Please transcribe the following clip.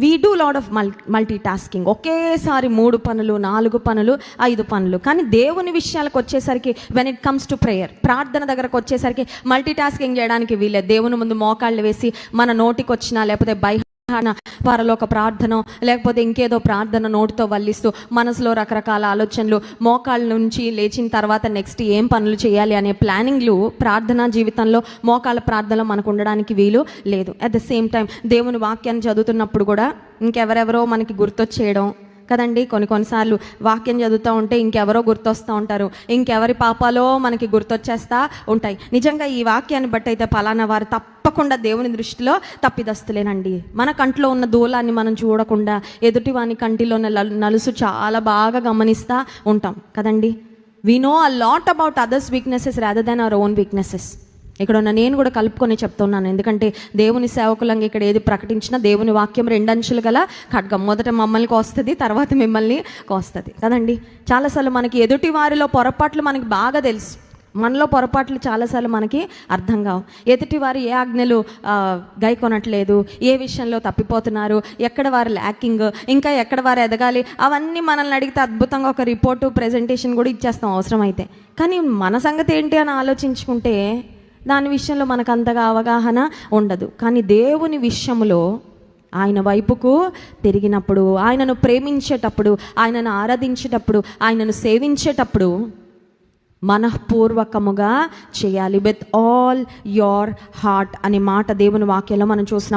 We do lot of multi tasking. ఒకేసారి 3 పనులు, 4 పనులు, 5 పనులు. కానీ దేవుని విషయాలకు వచ్చేసరికి, when it comes to prayer, ప్రార్థన దగ్గరకు వచ్చేసరికి మల్టీ టాస్కింగ్ చేయడానికి వీలే. దేవుని ముందు మోకాళ్ళు వేసి మన నోటికి వచ్చినా, లేకపోతే పరలోక ప్రార్థన, లేకపోతే ఇంకేదో ప్రార్థన నోటితో వల్లిస్తూ మనసులో రకరకాల ఆలోచనలు, మోకాళ్ళ నుంచి లేచిన తర్వాత నెక్స్ట్ ఏం పనులు చేయాలి అనే ప్లానింగ్లు ప్రార్థనా జీవితంలో, మోకాళ్ళ ప్రార్థనలో మనకు ఉండడానికి వీలు లేదు. అట్ ద సేమ్ టైం దేవుని వాక్యాన్ని చదువుతున్నప్పుడు కూడా ఇంకెవరెవరో మనకి గుర్తొచ్చేయడం కదండి. కొన్నిసార్లు వాక్యం చదువుతూ ఉంటే ఇంకెవరో గుర్తొస్తూ ఉంటారు, ఇంకెవరి పాపాలో మనకి గుర్తొచ్చేస్తూ ఉంటాయి. నిజంగా ఈ వాక్యాన్ని బట్టి అయితే పలానా వారు తప్పకుండా దేవుని దృష్టిలో తప్పిదస్తులేనండి. మన కంట్లో ఉన్న దూలాన్ని మనం చూడకుండా ఎదుటివాని కంటిలో నలుసు చాలా బాగా గమనిస్తూ ఉంటాం కదండి. We know a lot about others weaknesses rather than our own weaknesses. ఇక్కడ ఉన్న నేను కూడా కలుపుకొని చెప్తున్నాను, ఎందుకంటే దేవుని సేవకులంగా ఇక్కడ ఏది ప్రకటించినా దేవుని వాక్యం 2 అంచులు గల ఖడ్గం. మొదట మమ్మల్ని కోస్తుంది, తర్వాత మిమ్మల్ని కోస్తుంది కదండి. చాలాసార్లు మనకి ఎదుటి వారిలో పొరపాట్లు మనకి బాగా తెలుసు, మనలో పొరపాట్లు చాలాసార్లు మనకి అర్థం కావు. ఎదుటి వారు ఏ ఆజ్ఞలు గైకొనట్లేదు, ఏ విషయంలో తప్పిపోతున్నారు, ఎక్కడ వారు ల్యాకింగ్, ఇంకా ఎక్కడ వారు ఎదగాలి, అవన్నీ మనల్ని అడిగితే అద్భుతంగా ఒక రిపోర్టు, ప్రెజెంటేషన్ కూడా ఇచ్చేస్తాం అవసరమైతే. కానీ మన సంగతి ఏంటి అని ఆలోచించుకుంటే దాని విషయంలో మనకు అంతగా అవగాహన ఉండదు. కానీ దేవుని విషయంలో ఆయన వైపుకు తిరిగినప్పుడు, ఆయనను ప్రేమించేటప్పుడు, ఆయనను ఆరాధించేటప్పుడు, ఆయనను సేవించేటప్పుడు మనఃపూర్వకముగా చేయాలి. విత్ ఆల్ యోర్ హార్ట్ అనే మాట దేవుని వాక్యంలో మనం చూస్తున్నాం.